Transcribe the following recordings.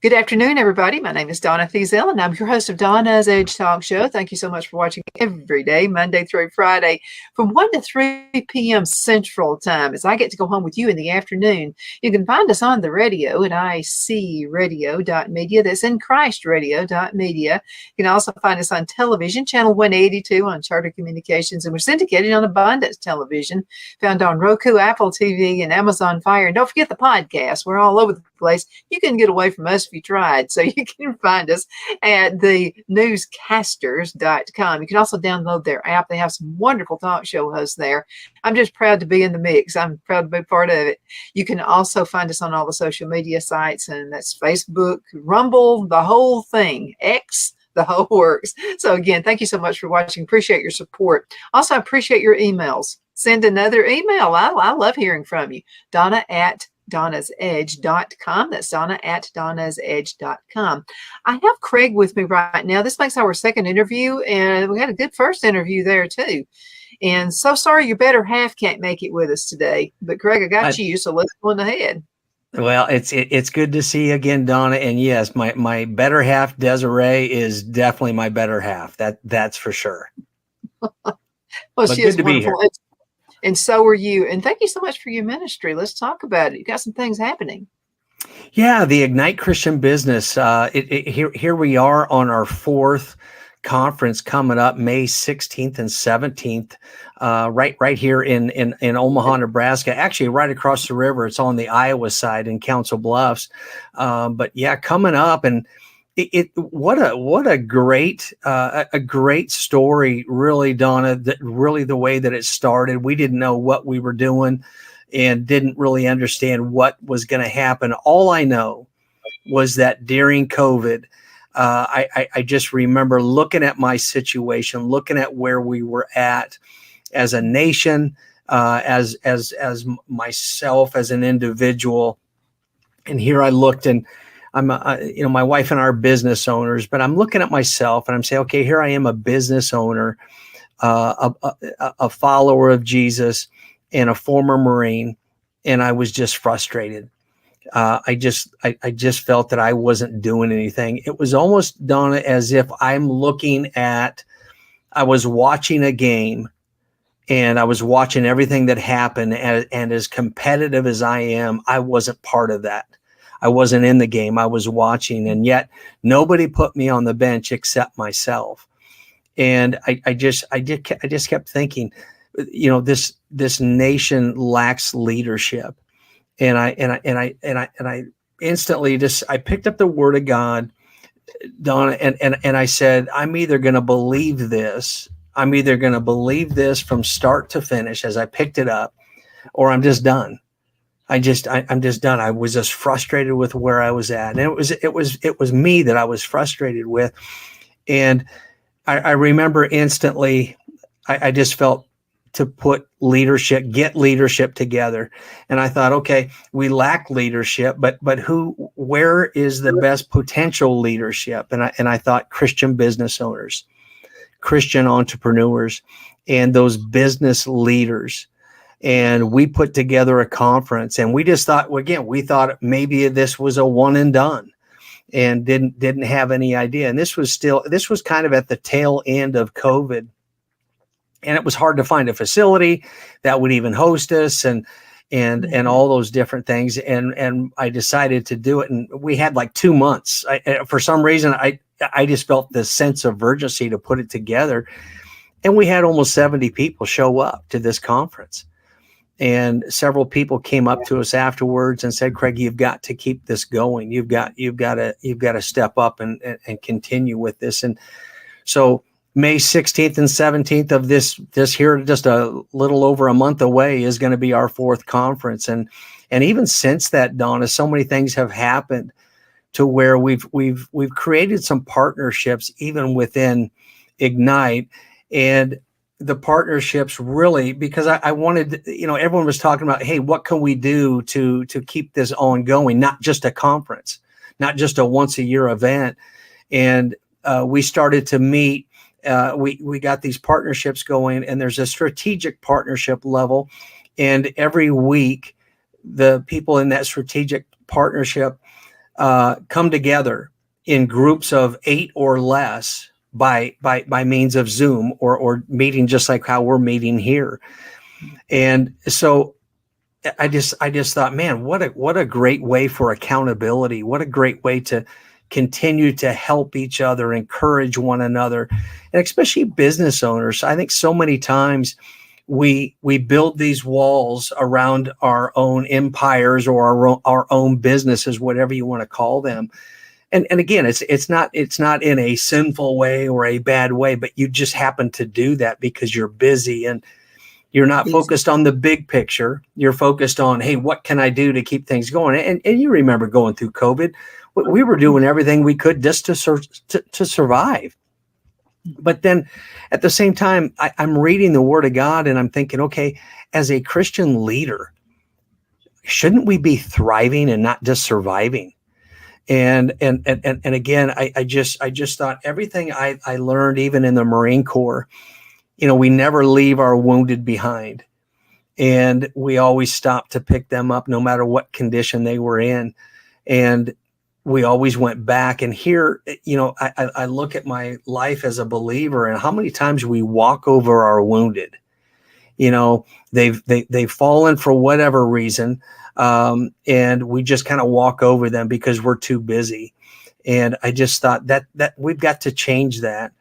Good afternoon, everybody. My name is Donna Thiesel, and I'm your host of Donna's Edge Talk Show. Thank you so much for watching every day, Monday through Friday, from 1 to 3 p.m. Central Time, as I get to go home with you in the afternoon. You can find us on the radio at icradio.media. That's in Christradio.media. You can also find us on television, channel 182 on Charter Communications, and we're syndicated on Abundance Television, found on Roku, Apple TV, and Amazon Fire. And don't forget the podcast. We're all over the place. You couldn't get away from us if you tried. So you can find us at the newscasters.com. You can also download their app. They have some wonderful talk show hosts there. I'm just proud to be in the mix. I'm proud to be part of it. You can also find us on all the social media sites, and that's Facebook, Rumble, the whole thing, X, the whole works. So again, thank you so much for watching. Appreciate your support. Also, I appreciate your emails. Send another email. I love hearing from you. Donna at donnasedge.com. That's Donna at donnasedge.com. I have Kraig with me right now. This makes our second interview, and we had a good first interview there too. And so sorry your better half can't make it with us today. But Kraig, I got you, so let's go on ahead. Well, it's good to see you again, Donna. And yes, my better half, Desiree, is definitely my better half. That's for sure. Well, she is wonderful. And so are you. And thank you so much for your ministry. Let's talk about it. You got some things happening. Yeah, the Ignite Christian Business. Here we are on our fourth conference coming up, May 16th and 17th, right here in Omaha, Nebraska. Actually, right across the river. It's on the Iowa side in Council Bluffs. But yeah, coming up, and what a great story, really, Donna. That really the way that it started. We didn't know what we were doing and didn't really understand what was going to happen. All I know was that during COVID, I just remember looking at my situation, looking at where we were at as a nation, as myself as an individual, and here I looked, and I'm, my wife and I are business owners, but I'm looking at myself and I'm saying, okay, here I am, a business owner, a follower of Jesus, and a former Marine, and I was just frustrated. I just felt that I wasn't doing anything. It was almost, Donna, as if I was watching a game, and I was watching everything that happened, and as competitive as I am, I wasn't part of that. I wasn't in the game. I was watching, and yet nobody put me on the bench except myself. And I just kept thinking, this nation lacks leadership. And I instantly I picked up the Word of God, Donna, and I said, I'm either going to believe this. I'm either going to believe this from start to finish as I picked it up, or I'm just done. I'm just done. I was just frustrated with where I was at. And it was me that I was frustrated with. And I remember instantly, I just felt to get leadership together. And I thought, okay, we lack leadership, but where is the best potential leadership? And I thought Christian business owners, Christian entrepreneurs, and those business leaders. And we put together a conference, and we just thought, we thought maybe this was a one and done, and didn't have any idea. And this was kind of at the tail end of COVID, and it was hard to find a facility that would even host us and all those different things. And I decided to do it, and we had like 2 months. For some reason, I just felt this sense of urgency to put it together, and we had almost 70 people show up to this conference. And several people came up to us afterwards and said, Kraig, you've got to keep this going. You've got to step up and continue with this. And so May 16th and 17th of this here, just a little over a month away, is going to be our fourth conference. And even since that, Donna, so many things have happened to where we've created some partnerships even within Ignite. And the partnerships really, because I wanted, everyone was talking about, hey, what can we do to keep this ongoing? Not just a conference, not just a once a year event. And we started to meet, we got these partnerships going, and there's a strategic partnership level. And every week, the people in that strategic partnership come together in groups of 8 or less by means of Zoom or meeting, just like how we're meeting here. And so I just thought, man, what a great way for accountability. What a great way to continue to help each other, encourage one another, and especially business owners. I think so many times we build these walls around our own empires or our own businesses, whatever you want to call them. And again, it's not in a sinful way or a bad way, but you just happen to do that because you're busy and you're not focused on the big picture. You're focused on, hey, what can I do to keep things going? And you remember going through COVID, we were doing everything we could just to survive. But then at the same time, I'm reading the Word of God and I'm thinking, okay, as a Christian leader, shouldn't we be thriving and not just surviving? And again, I just thought everything I learned, even in the Marine Corps, we never leave our wounded behind, and we always stop to pick them up, no matter what condition they were in. And we always went back. And here, I look at my life as a believer and how many times we walk over our wounded. They've fallen for whatever reason. And we just kind of walk over them because we're too busy. And I just thought that we've got to change that.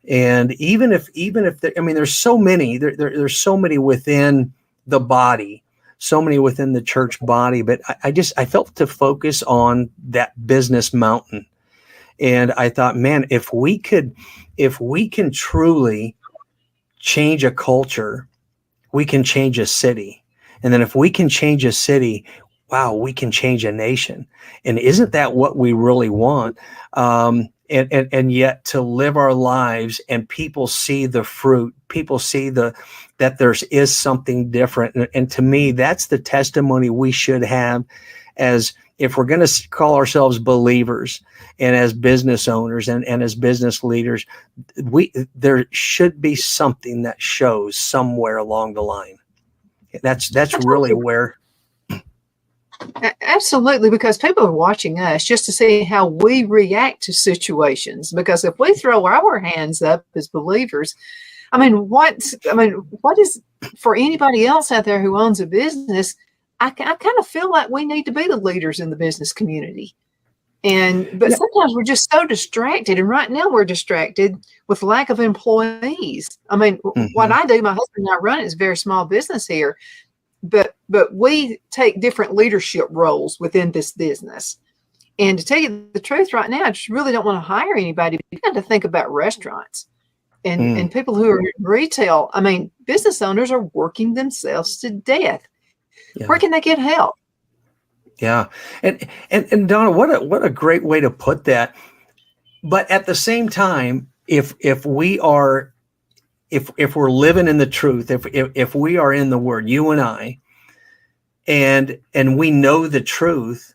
And even if there's so many, there's so many within the body, so many within the church body, but I felt to focus on that business mountain. And I thought, man, if we can truly change a culture, we can change a city. And then if we can change a city, wow, we can change a nation. And isn't that what we really want? And yet to live our lives and people see the fruit, people see that there is something different. And to me, that's the testimony we should have, as if we're going to call ourselves believers and as business owners and as business leaders, there should be something that shows somewhere along the line. That's really where. Absolutely, because people are watching us just to see how we react to situations. Because if we throw our hands up as believers, what is, for anybody else out there who owns a business, I kind of feel like we need to be the leaders in the business community. But sometimes we're just so distracted. And right now we're distracted with lack of employees. What I do, my husband and I run is a very small business here. But we take different leadership roles within this business. And to tell you the truth, right now, I just really don't want to hire anybody. You got to think about restaurants and people who are in retail. Business owners are working themselves to death. Yeah. Where can they get help? Yeah. And Donna, what a great way to put that. But at the same time, if we're living in the truth, if we are in the Word, you and I, and we know the truth,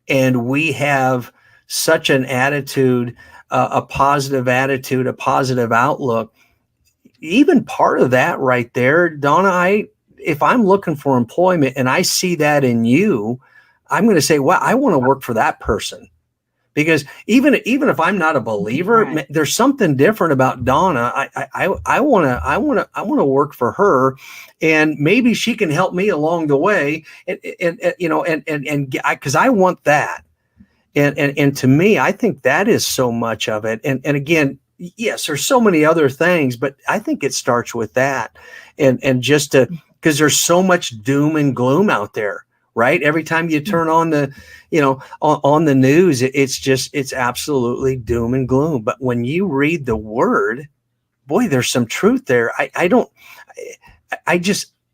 and we have such an attitude, a positive attitude, a positive outlook, even part of that right there, Donna, if I'm looking for employment and I see that in you, I'm going to say, well, I want to work for that person. Because even if I'm not a believer, right, there's something different about Donna. I want to work for her, and maybe she can help me along the way. And because I want that. And to me, I think that is so much of it. And again, yes, there's so many other things, but I think it starts with that. And just because there's so much doom and gloom out there. Right. Every time you turn on on the news, it's absolutely doom and gloom. But when you read the Word, boy, there's some truth there.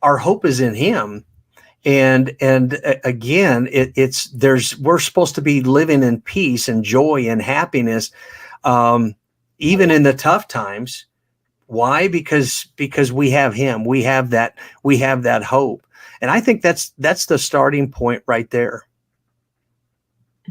Our hope is in Him. And again, we're supposed to be living in peace and joy and happiness, even in the tough times. Why? Because we have Him. We have that hope. And I think that's the starting point right there.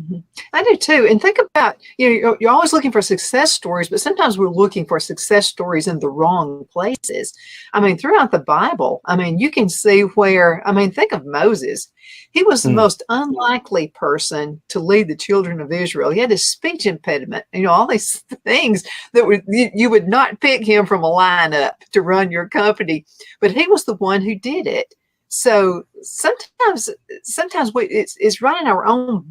Mhm. I do too. And think about, you're always looking for success stories, but sometimes we're looking for success stories in the wrong places. I mean, throughout the Bible, I mean, you can see where, I mean, think of Moses. He was the Mm, most unlikely person to lead the children of Israel. He had a speech impediment, all these things that you would not pick him from a lineup to run your company, but he was the one who did it. So sometimes it's running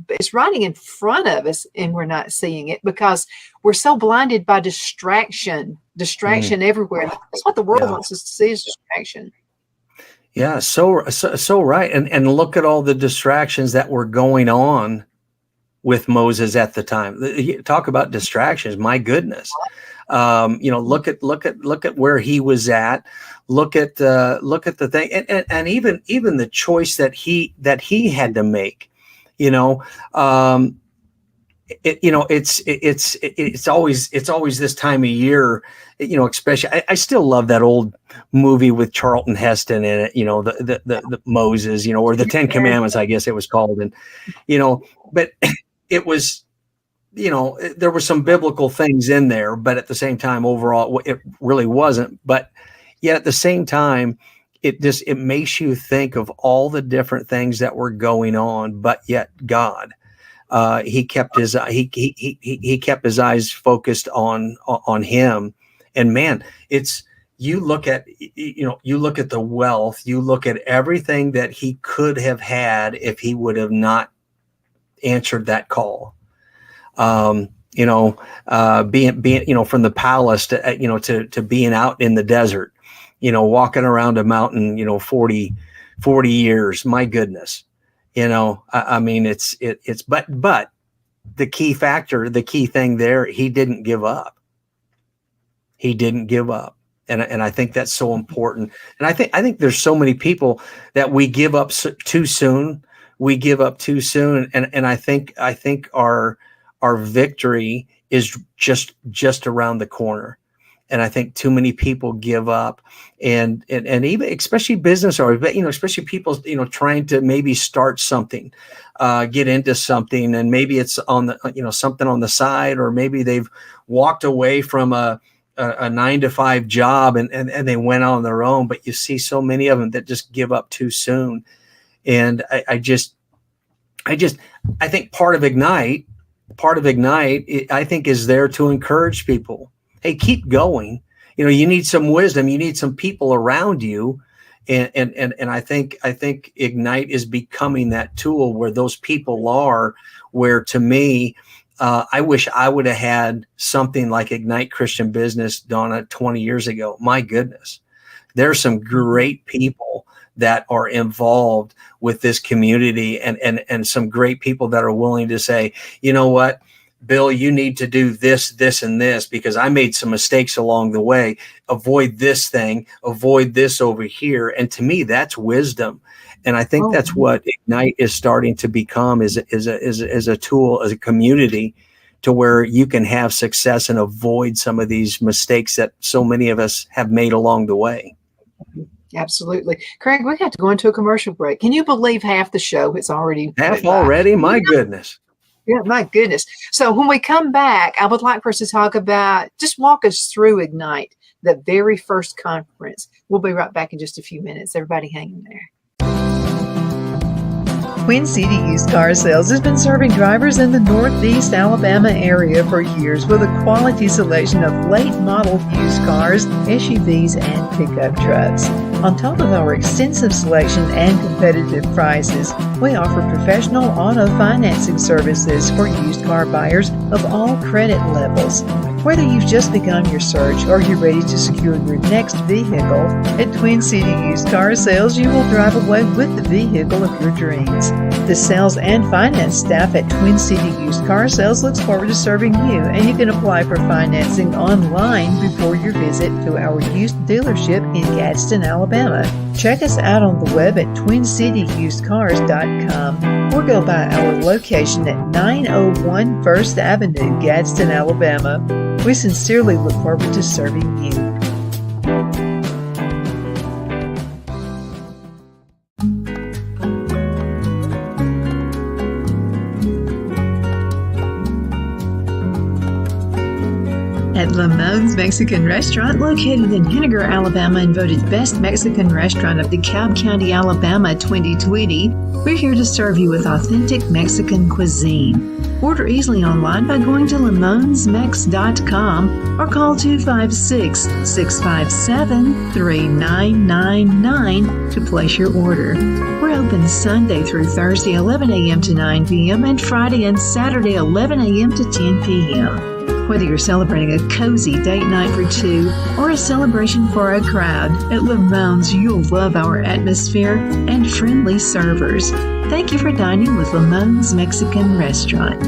it's running in front of us, and we're not seeing it because we're so blinded by mm, distraction everywhere. That's what the world yeah. wants us to see, is distraction. Yeah. So right. And look at all the distractions that were going on with Moses at the time. Talk about distractions. My goodness. Look at where he was at. Look at the thing, and even the choice that he had to make. You know, um, it's always this time of year. Especially I still love that old movie with Charlton Heston in it. The Moses. Or the Ten Commandments, I guess it was called, and but it was. There were some biblical things in there, but at the same time, overall, it really wasn't. But yet at the same time, it makes you think of all the different things that were going on, but yet God, he kept he kept his eyes focused on him. And man, you look at the wealth, you look at everything that he could have had if he would have not answered that call. Being from the palace to being out in the desert, walking around a mountain, 40 years. My goodness. I mean, but the key factor, the key thing there, he didn't give up. He didn't give up. And I think that's so important. And I think there's so many people that we give up too soon. We give up too soon. And I think our victory is just around the corner. And I think too many people give up, and even especially business owners, but especially people trying to maybe start something, get into something, and maybe it's on the something on the side, or maybe they've walked away from a 9-to-5 job and they went on their own. But you see so many of them that just give up too soon. And I think part of Ignite, I think, is there to encourage people. Hey, keep going. You need some wisdom. You need some people around you. And I think Ignite is becoming that tool where those people are, where to me, I wish I would have had something like Ignite Christian Business, Donna, 20 years ago. My goodness, there's some great people that are involved with this community, and some great people that are willing to say, you know what, Bill, you need to do this, this, and this, because I made some mistakes along the way. Avoid this thing, avoid this over here. And to me, that's wisdom. And I think that's what Ignite is starting to become, is a tool, as a community, to where you can have success and avoid some of these mistakes that so many of us have made along the way. Absolutely. Kraig, we have to go into a commercial break. Can you believe half the show? It's already half already? My goodness. Yeah, my goodness. So when we come back, I would like for us to talk about, just walk us through Ignite, the very first conference. We'll be right back in just a few minutes. Everybody hang in there. Twin City Used Car Sales has been serving drivers in the Northeast Alabama area for years with a quality selection of late model used cars, SUVs, and pickup trucks. On top of our extensive selection and competitive prices, we offer professional auto financing services for used car buyers of all credit levels. Whether you've just begun your search or you're ready to secure your next vehicle, at Twin City Used Car Sales, you will drive away with the vehicle of your dreams. The sales and finance staff at Twin City Used Car Sales looks forward to serving you, and you can apply for financing online before your visit to our used dealership in Gadsden, Alabama. Check us out on the web at twincityusedcars.com or go by our location at 901 First Avenue, Gadsden, Alabama. We sincerely look forward to serving you. At Lamone's Mexican Restaurant, located in Henniger, Alabama, and voted Best Mexican Restaurant of DeKalb County, Alabama 2020, we're here to serve you with authentic Mexican cuisine. Order easily online by going to lamonsmex.com or call 256-657-3999 to place your order. We're open Sunday through Thursday, 11 a.m. to 9 p.m. and Friday and Saturday, 11 a.m. to 10 p.m. Whether you're celebrating a cozy date night for two or a celebration for a crowd, at Lamone's you'll love our atmosphere and friendly servers. Thank you for dining with Lamone's Mexican Restaurant.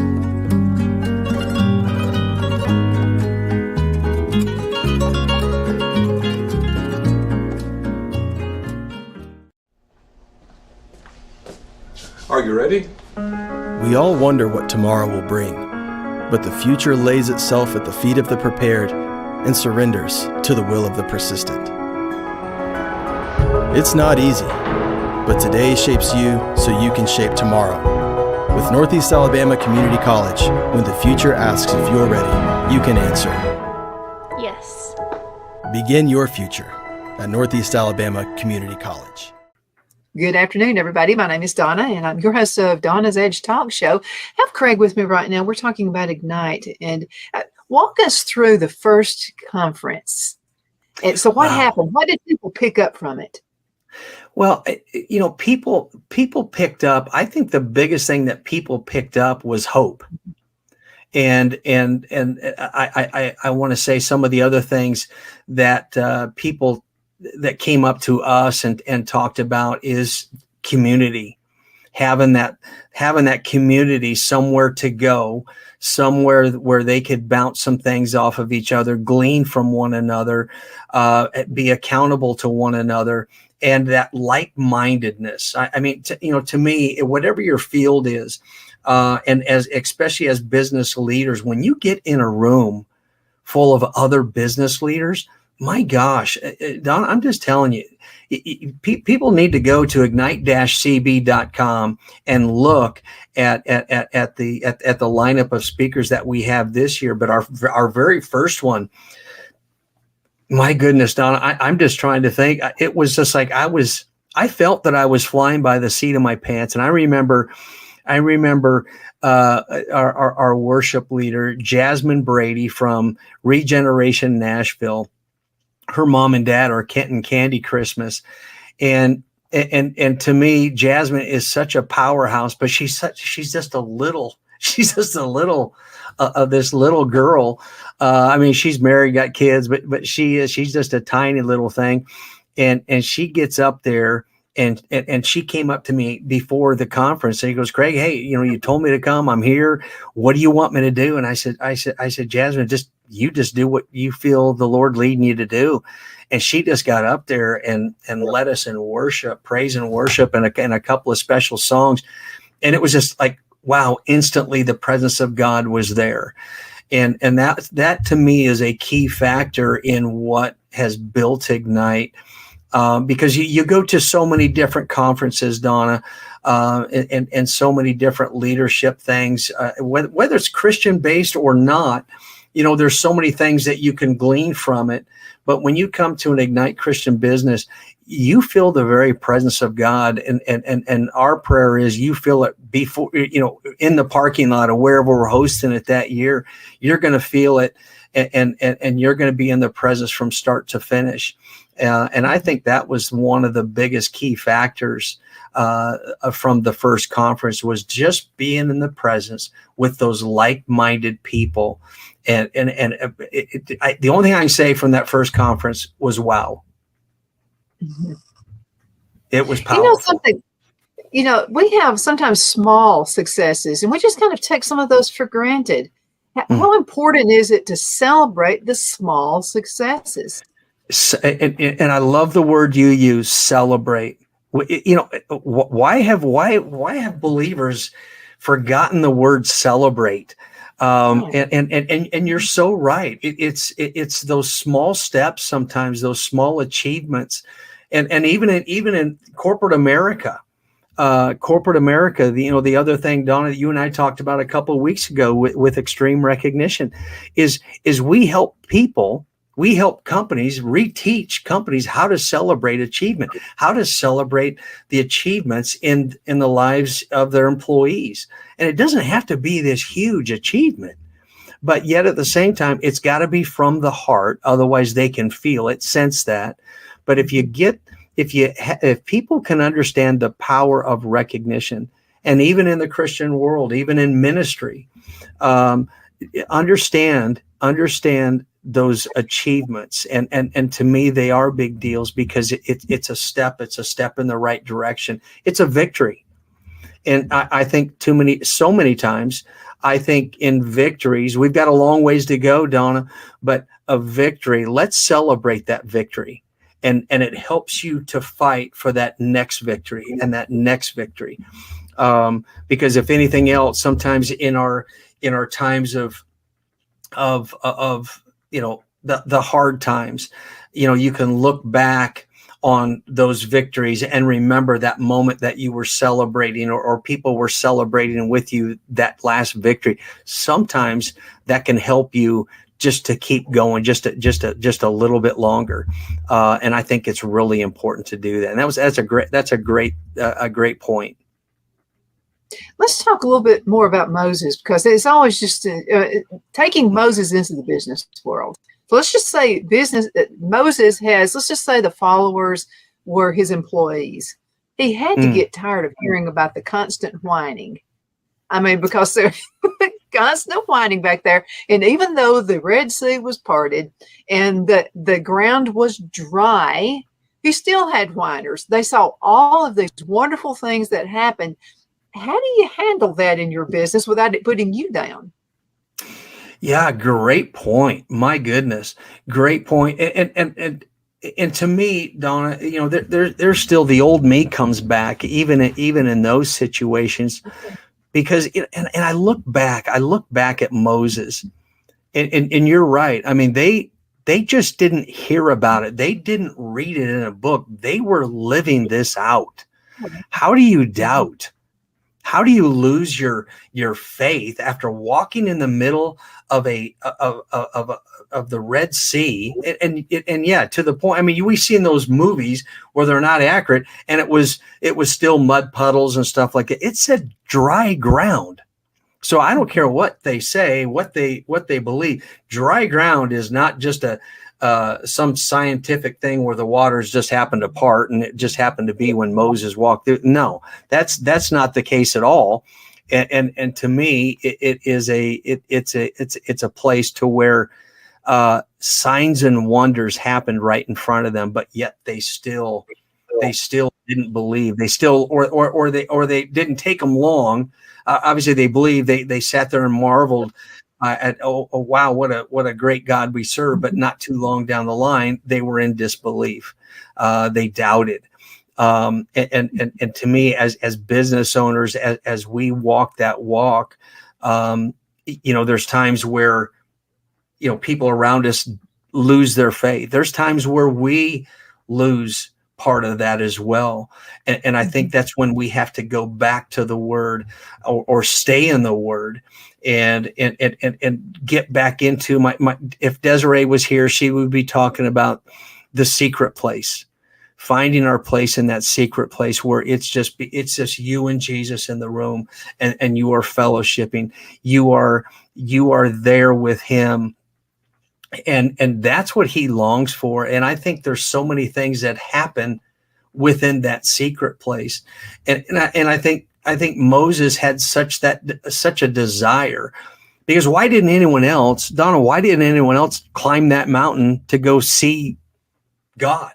Are you ready? We all wonder what tomorrow will bring, but the future lays itself at the feet of the prepared and surrenders to the will of the persistent. It's not easy, but today shapes you so you can shape tomorrow. With Northeast Alabama Community College, when the future asks if you're ready, you can answer. Yes. Begin your future at Northeast Alabama Community College. Good afternoon, everybody. My name is Donna, and I'm your host of Donna's Edge Talk Show. I have Kraig with me right now. We're talking about Ignite, and walk us through the first conference. And so what happened? What did people pick up from it? Well, people picked up, I think the biggest thing that people picked up was hope. And I want to say some of the other things that people that came up to us and talked about is community, having that community, somewhere to go, somewhere where they could bounce some things off of each other, glean from one another, be accountable to one another, and that like-mindedness. I mean, to me, whatever your field is, and especially as business leaders, when you get in a room full of other business leaders, my gosh, Don, I'm just telling you, people need to go to ignite-cb.com and look at the lineup of speakers that we have this year. But our very first one, my goodness, Don, I'm just trying to think. It was just like I felt that I was flying by the seat of my pants. And I remember our worship leader, Jasmine Brady from Regeneration Nashville. Her mom and dad are Kenton Candy Christmas. And to me, Jasmine is such a powerhouse, but she's just a little of this little girl. I mean, she's married, got kids, but she's just a tiny little thing. And she gets up there and she came up to me before the conference and he goes, Kraig, hey, you told me to come. I'm here. What do you want me to do? And I said, Jasmine, you just do what you feel the Lord leading you to do. And she just got up there and led us in worship, praise and worship, and a couple of special songs. And it was just like, wow, instantly the presence of God was there. And that to me is a key factor in what has built Ignite. Because you go to so many different conferences, Donna, and so many different leadership things, whether it's Christian based or not, there's so many things that you can glean from it. But when you come to an Ignite Christian Business, you feel the very presence of God. And our prayer is you feel it before, in the parking lot or wherever we're hosting it that year, you're going to feel it and you're going to be in the presence from start to finish. And I think that was one of the biggest key factors from the first conference was just being in the presence with those like-minded people. And the only thing I can say from that first conference was, wow. Mm-hmm. It was powerful. We have sometimes small successes and we just kind of take some of those for granted. How important is it to celebrate the small successes? And I love the word you use, celebrate. Why have believers forgotten the word celebrate? And you're so right. It's those small steps, sometimes those small achievements, and even in corporate America, corporate America, the other thing, Donna, that you and I talked about a couple of weeks ago with extreme recognition is we help people. We help companies reteach companies how to celebrate achievement, how to celebrate the achievements in the lives of their employees. And it doesn't have to be this huge achievement, but yet at the same time, it's got to be from the heart. Otherwise they can feel it, sense that. But if people can understand the power of recognition, and even in the Christian world, even in ministry, understand those achievements, and to me they are big deals because it's a step in the right direction. It's a victory. And I think so many times I think in victories, we've got a long ways to go, Donna, but a victory, let's celebrate that victory, and it helps you to fight for that next victory and that next victory, because if anything else, sometimes in our times of the hard times, you can look back on those victories and remember that moment that you were celebrating, or people were celebrating with you that last victory. Sometimes that can help you just to keep going just a little bit longer. And I think it's really important to do that. And that's a great point. Let's talk a little bit more about Moses, because it's always just taking Moses into the business world. So let's just say Moses has, let's just say the followers were his employees. He had to get tired of hearing about the constant whining. I mean, because there's constant whining back there. And even though the Red Sea was parted and the ground was dry, he still had whiners. They saw all of these wonderful things that happened. How do you handle that in your business without it putting you down? Yeah, great point. My goodness, great point. And to me, Donna, there's still the old me comes back, even in those situations, because and I look back at Moses, and you're right. I mean, they just didn't hear about it. They didn't read it in a book. They were living this out. How do you doubt? How do you lose your faith after walking in the middle of of the Red Sea? And yeah, to the point. I mean, we see in those movies where they're not accurate, and it was still mud puddles and stuff like that. It said dry ground. So I don't care what they say, what they believe. Dry ground is not just some scientific thing where the waters just happened to part and it just happened to be when Moses walked through. No, that's not the case at all. And to me, it's a place to where signs and wonders happened right in front of them, but yet they still didn't believe. They still, or they didn't take them long. Obviously, they believed. They sat there and marveled. Oh wow, what a great God we serve! But not too long down the line, they were in disbelief. They doubted, and to me, as business owners, as we walk that walk, there's times where people around us lose their faith. There's times where we lose part of that as well, and I think that's when we have to go back to the Word, or stay in the Word. And get back into my. If Desiree was here, she would be talking about the secret place, finding our place in that secret place where it's just you and Jesus in the room, and you are fellowshipping. You are there with Him, and that's what He longs for. And I think there's so many things that happen within that secret place, and I think Moses had such a desire, because why didn't anyone else, Donna, climb that mountain to go see God?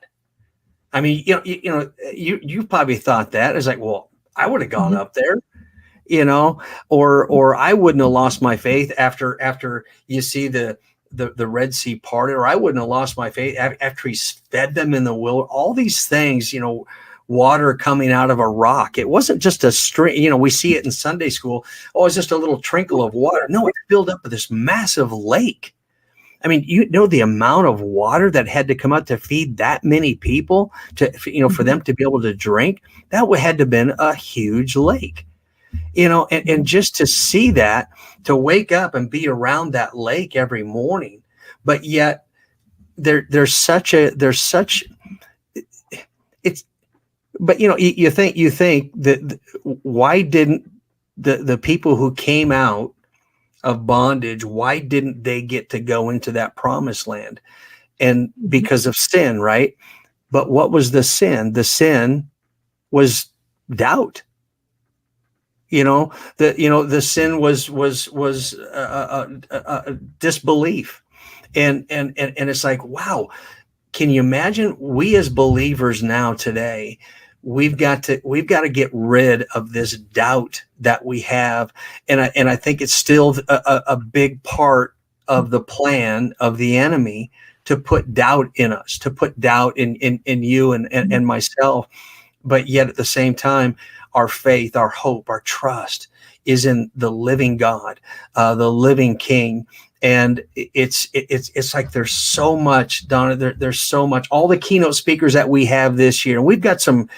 I mean, you probably thought that. It's like, well, I would have gone up there, or I wouldn't have lost my faith after you see the Red Sea parted, or I wouldn't have lost my faith after He fed them in the wilderness. All these things, water coming out of a rock. It wasn't just a stream. We see it in Sunday school. Oh, it's just a little trickle of water. No, it filled up with this massive lake. I mean, you know, the amount of water that had to come out to feed that many people, to, you know, for them to be able to drink, that had to have been a huge lake, you know, and just to see that, to wake up and be around that lake every morning, but yet there's such, it's, but you know, you think that why didn't the people who came out of bondage, why didn't they get to go into that promised land? And because of sin, right? But what was the sin? The sin was doubt. You know, the sin was disbelief. And it's like, wow, can you imagine, we as believers now today, we've got to get rid of this doubt that we have. And I think it's still a big part of the plan of the enemy to put doubt in us, to put doubt in you and myself. But yet at the same time, our faith, our hope, our trust is in the living God, the living King. And it's like there's so much, Donna. There's so much. All the keynote speakers that we have this year, and we've got some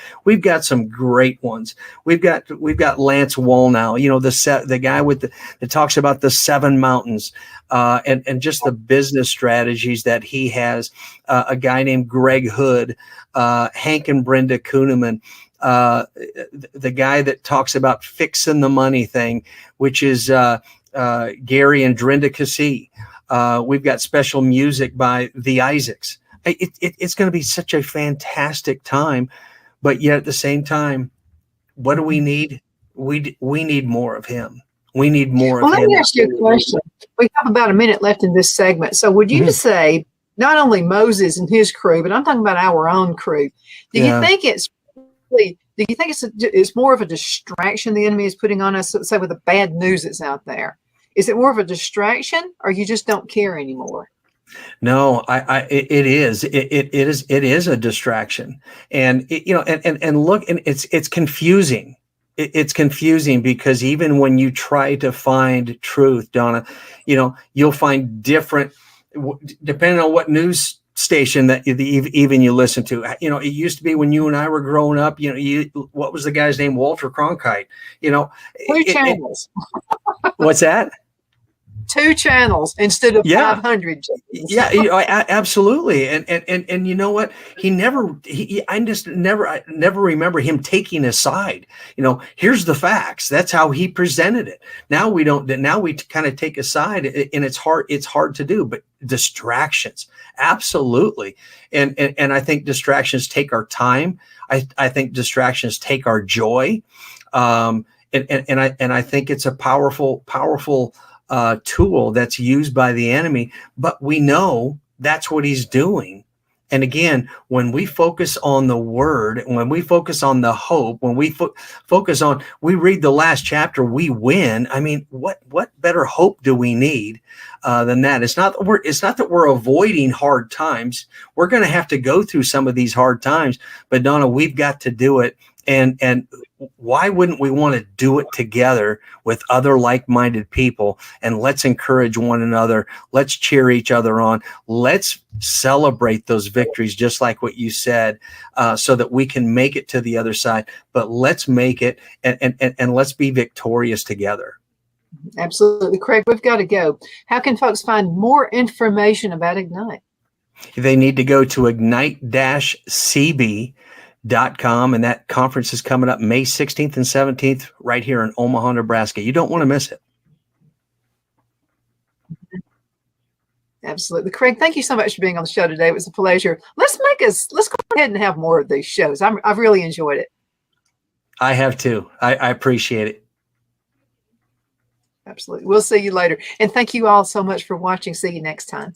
great ones. We've got Lance Wallnau, you know, the guy that talks about the 7 mountains, and just the business strategies that he has. A guy named Greg Hood, Hank and Brenda Kuhneman. The guy that talks about fixing the money thing, which is Gary and Drinda Cassie. We've got special music by the Isaacs. It's going to be such a fantastic time, but yet at the same time, what do we need? We need more of him. We need more of him. Well, let me ask you a question. We have about a minute left in this segment. So would you say not only Moses and his crew, but I'm talking about our own crew. Do you think it's more of a distraction the enemy is putting on us, say, with the bad news that's out there? Is it more of a distraction, or you just don't care anymore? No, it is a distraction, and and look, and it's confusing. It's confusing because even when you try to find truth, Donna, you know, you'll find different, depending on what news station that even you listen to. You know, it used to be when you and I were growing up, you know, what was the guy's name? Walter Cronkite. You know, 2 channels. What's that? 2 channels instead of 500. Yeah, absolutely. And you know what? I never remember him taking a side. You know, here's the facts. That's how he presented it. Now we don't. Now we kind of take a side, and it's hard to do. But distractions, absolutely. And I think distractions take our time. I think distractions take our joy. And I think it's a powerful tool that's used by the enemy, but we know that's what he's doing. And again, when we focus on the word, when we focus on the hope, when we focus on, we read the last chapter, we win. I mean, what better hope do we need than that? It's not that we're avoiding hard times. We're going to have to go through some of these hard times, but Donna, we've got to do it. And why wouldn't we want to do it together with other like-minded people? And let's encourage one another. Let's cheer each other on. Let's celebrate those victories, just like what you said, so that we can make it to the other side. But let's make it and let's be victorious together. Absolutely. Kraig, we've got to go. How can folks find more information about Ignite? They need to go to ignite-cb.com, and that conference is coming up May 16th and 17th right here in Omaha, Nebraska. You don't want to miss it. Absolutely. Kraig, thank you so much for being on the show today. It was a pleasure. Let's go ahead and have more of these shows. I've really enjoyed it. I have too. I appreciate it. Absolutely. We'll see you later. And thank you all so much for watching. See you next time.